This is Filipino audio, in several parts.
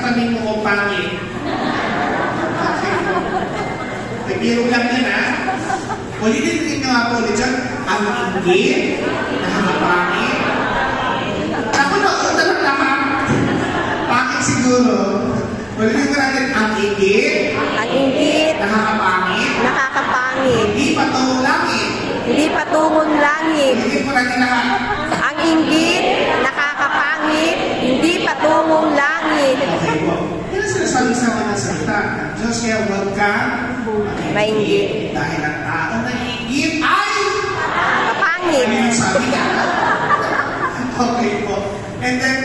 tabi mo kung pangit. Okay. Nagbiro lang din, ha? Ulitin nyo nga po ulit dyan. Ang inggit, nakakapangit. Ako na, talagang lahat. Pangit siguro. Ulitin ko natin, ang inggit, nakakapangit, hindi patungong langit. Ulitin ko natin lahat. Ang inggit, nakakapangit, hindi patungong langit. Okay po. Yan ang sinasabi sa mga salita. Diyos, kaya huwag kang Mainggit. Dahil ang tao na inggit ay Kapangit. ano yung sabi niya? Okay po. And then,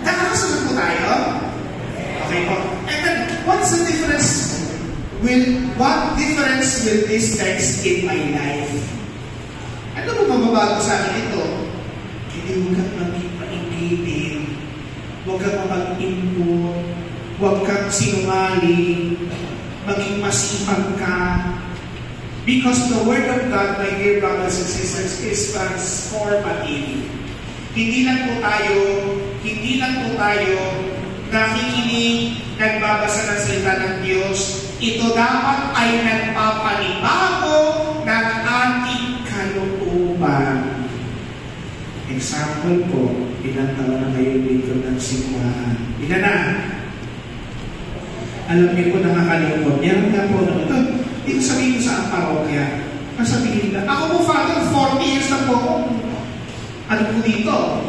nakakasunod po tayo. Okay po. And then, what difference will this text in my life? Ano po mababago sa akin ito? Hindi huwag kang maging painggitin. Huwag kang mapag-input. Huwag kang sinungaling. Maging masipag ka. Because the Word of God, my dear brothers and sisters, is transformative. Hindi lang po tayo nakikinig, nagbabasa ng salita ng Diyos. Ito dapat ay nagpapanibago ng ating kalooban. Example po, ilang taon na kayo dito ng simbahan. Ilan na? Alam niyo po, nakakalungkot. Meron nga po na ito sabihin ko sa parokya. Sabihin nila, ako po, Father, 40 years na po. Ano po dito?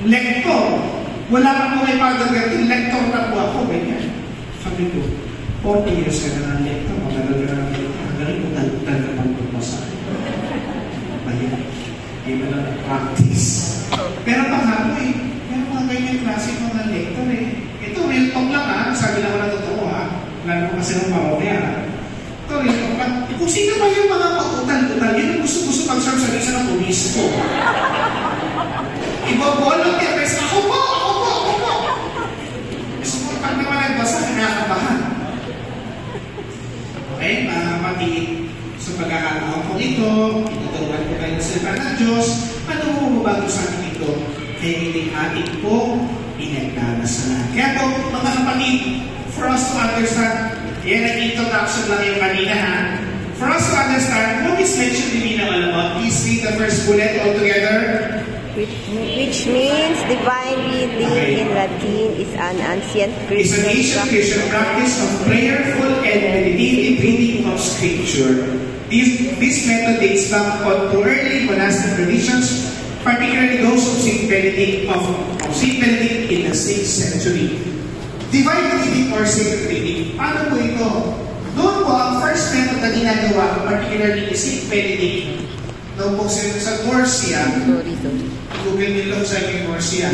Lektor. Wala na po may Father Gertin, lektor na po ako. Ganyan. Sabi ko, 40 years ka na ng lektor. Magagal ka na ng lektor. Hanggang ko talagdag ka pang pagpasa. Ayan. Hindi mo na practice. Pero baka po meron mga ganyan klase mga lektor eh. Ito, real talk lang ha. Sabi lang ko na totoo ha. Lalo ko kasi ng parokya ha. Ito, real talk lang. Kung sino ba yung mga pautal-utal, yun ang gusto-gusto mag-serve sa isa ng obispo. Ibo-volunteer kasi ako po. Gusto ko pag naman nagbasa, kinakabahan. Okay, mga kapatid, sa pagkakataon po ito, ituturuan ko kayo sa salita ng Diyos, ano mo bago sa akin ito? Kaya hindi atin po inagdadasalan. Kaya po, mga kapatid, for us to understand, yan ang introduction lang yung kanina ha. For us to understand, what is mentioned in all about? Please read the first bullet all together. Which means divine reading in Latin is an ancient Christian practice of prayerful and meditative reading of Scripture. This method dates back to early monastic traditions, particularly those of Saint Benedict in the 6th century. Divine reading or sacred reading. Paano po ito? Doon po ang first method na ginagawa, particularly ni Saint Benedict, noong po sa Murcia. Google nyo lang sa yung Murcia.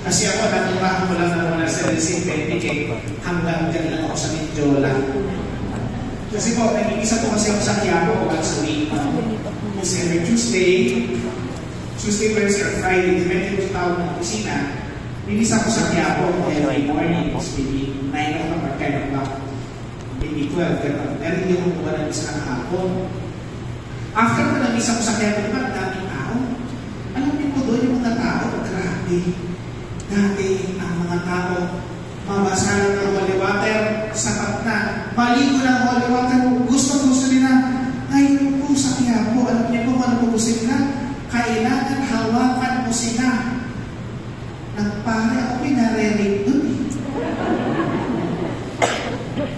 Kasi ako, naturahan ko lang na wala sa Saint Benedict. Hanggang dyan lang ako sa Mindiola. Kasi po, nag-iisa po kasi ako sa Quiapo once a week. Kasi every Tuesday, Wednesday, or Friday, depende po sa tawag ng kusina, nag-iisa ko sa Quiapo every morning, maybe 9 o'clock or 10 o'clock, maybe 12, pero hindi ako kuha ng isa ng hapon. After ko nag-isa ko sa Quiapo, diba, ang daming tao? Alam niyo po doon yung mga tao, grabe. Dati ang mga tao, mabasa ng holy water, sapat na. Maligo ng holy water, gusto nila. Ngayon po sa Quiapo, alam niyo po ano po gusto nila? Kailangan hawakan mo sila. Nagpare ako, pinarelate dun.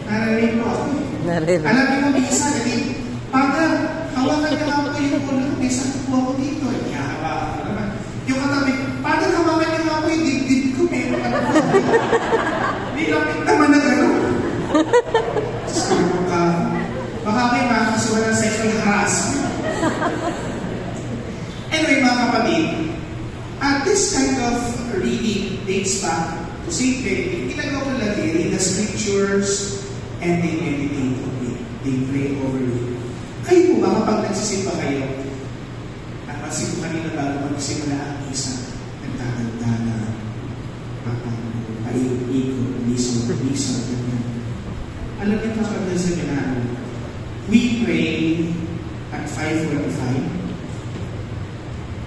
Narelate po ako. Alam niyo mo, isa, Father, hawakan niyo ako yung ulo. May sakit po ako dito. Hawakan ko naman. Yung katabi, Father, hawakan niyo ako yung dibdib ko. Meron ako. Nilapit naman na gano'n. Baka may makakasuhan ng sexual harassment. Anyway, mga kapatid, this kind of reading dates back to St. Benedict. Ginagawa ko lang, they read the scriptures and they meditate on it. They pray over it. Kayo po ba, kapag nagsisimba kayo, napansin ko kanina bago magsimula ang isa, nagkaganda na paikot, liso, ganyan. Alam niyo pa kapag sa ganaan, we pray at 5:45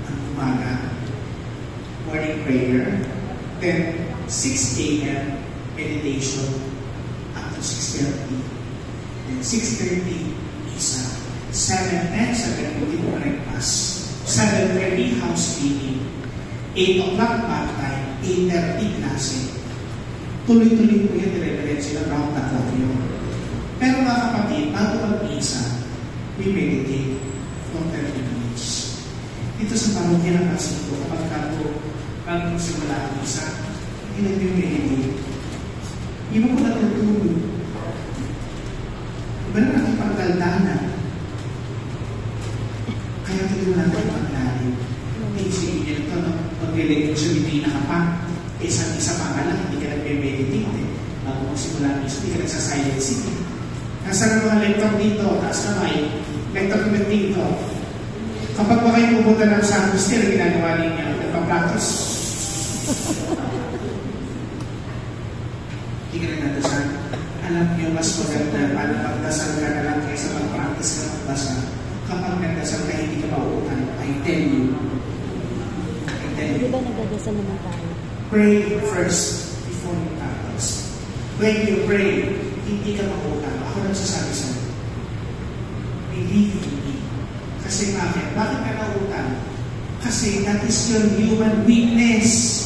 ang umaga, morning prayer, then 6 a.m. meditation up to 6:30. Then 6:30, isa. 7:10, 7:15 breakfast. 7:30, housekeeping. 8 o'clock bath time. 8:30 klase. Tuloy-tuloy po yan, dire-diretso sila, round the clock yun. Pero mga kapatid, bago mag-isa, we meditate for 30 minutes. Dito sa parokya ng Pasito, kapag ako, bago simula ang isa, hindi nag-meditate. Hindi mo ko natutulog. Iba na natin pagdaldanan. Kaya tuloy natin paglalim. Isipin niyo ito, mag-relate sa Biblia ka pa. Isang isa pa ka lang, hindi ka nag-meditate. Bago magsimula ang isa, hindi ka nagsa-silencing. Nasa ng mga lector dito, taas kamay, lector naman dito. Kapag ba kayo pupunta ng Santo Still, ginagawa ninyo, nagpa-practice. Hindi ka nagdadasal. Alam niyo, mas maganda paano magdasal ka na lang kaysa mag-practice ka magdasal. Kapag nagdasal ka, hindi ka mauutan. I tell you. Di ba nagdadasal naman tayo? Pray first before you practice. When you pray, hindi ka mauutan. Ako nagsasabi sa'yo. Believe in me. Kasi bakit? Bakit ka mauutan? Kasi that is your human weakness.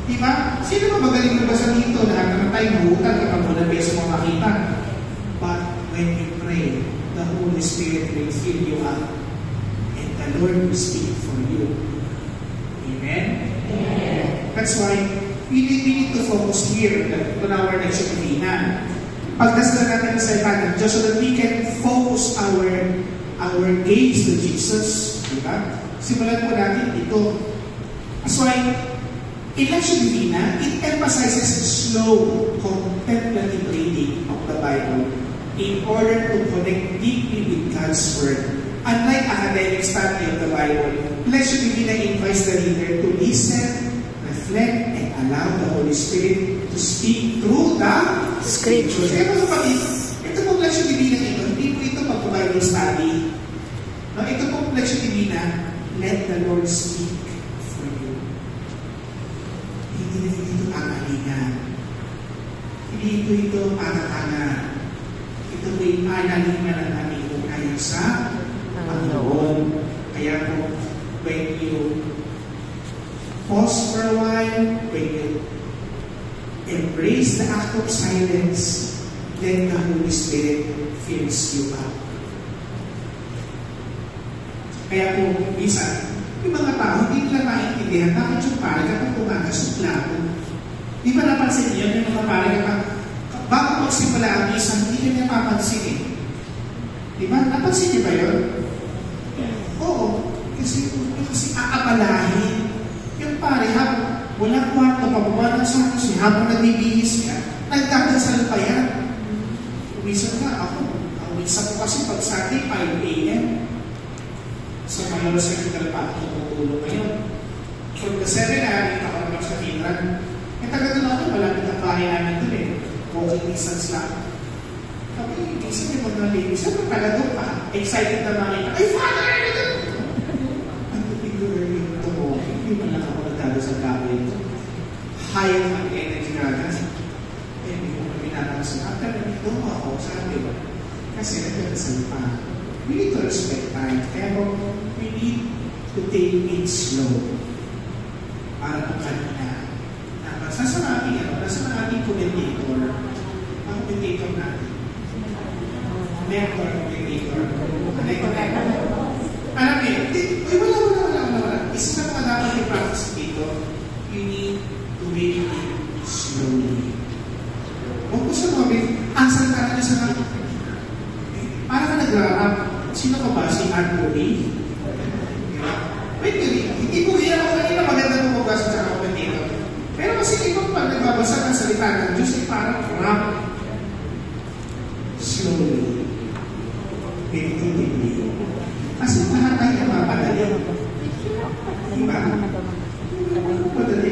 Diba? Sino ba magaling magbasa dito? Lahat naman tayo mahutan kapag muna beso mo makita. But when you pray, the Holy Spirit will fill you up and the Lord will speak for you. Amen? Amen. That's why we need to focus here on our next divina. Pagdasal natin sa salita ng Diyos so that we can focus our gaze to Jesus. Diba? Simulan po natin ito. That's why in Lectio Divina, it emphasizes slow, contemplative reading of the Bible in order to connect deeply with God's Word. Unlike academic study of the Bible, Lectio Divina invites the reader to listen, reflect, and allow the Holy Spirit to speak through the Scriptures. Kaya mga kapatid, ito pong Lectio Divina ito, hindi po ito pag-Bible study. No, ito pong Lectio Divina, let the Lord speak for you. Hindi ito aangalingan. Hindi ito ana-ana. Ito po yung analingan ng aming ugnayan sa Panginoon. Kaya po, when you pause for a while, when you embrace the act of silence, then the Holy Spirit fills you up. Kaya po, minsan, yung mga tao, hindi nila maintindihan bakit yung pare kapag umagas yung plato. Di ba napansin niyo yung mga pare kapag bago magsimula ang isang, hindi niya papansin eh. Di ba? Napansin niyo ba yun? Oo. Kasi aabalahin. Yung pare, habang walang kwarto, pababa ng santos, habang nagbibihis ka, nagdadasal pa yan. Umisan nga ako. Ang umisan ko kasi pag Sunday, 5 a.m. So, mayroon sa kita pa ako tutulong ngayon. From the seminary, ako naman sa Finland. Eh, taga doon ako, malapit ang bahay namin doon eh. Walking distance lang. Sabi, minsan yung mga ladies, sabi, taga doon pa. Excited na makita. Ay, Father! Ang tupig-tuloy yung ito mo. Hindi man lang ako nagdado sa gabi ito. High ang energy natin. Eh, hindi ko kami natansin. After nandito ako, sabi ko, kasi nagdadasal pa. We need to respect time. Kaya po, we need to take it slow. Para po kanina. Nasa mga ating commentator, ang commentator natin. Mentor, commentator. Alam niyo, wala. Isa na mga dapat i-practice dito, you need to make it slowly. Huwag ko sa mga, asal ka na sa mga, para ka nagrarap. Sino ka ba? Si Anthony? Diba? Wait, hindi ko rin ako kanina maganda mo magbasa sa commentator. Pero kasi ibang pag nagbabasa ng salita ng Diyos ay parang rap. Slowly. Pinituloy. Kasi lahat tayo mapadali. Diba? Mapadali.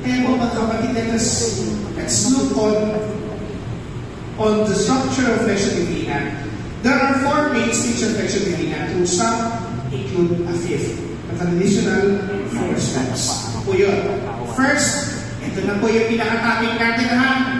Kaya po magkapatid, let's look on the structure of Lectio Divina. There are 4 main stages of Lectio Divina, to some include a 5th. At an additional 4 steps. Po yun. First, ito na po yung pinaka-topic natin ha.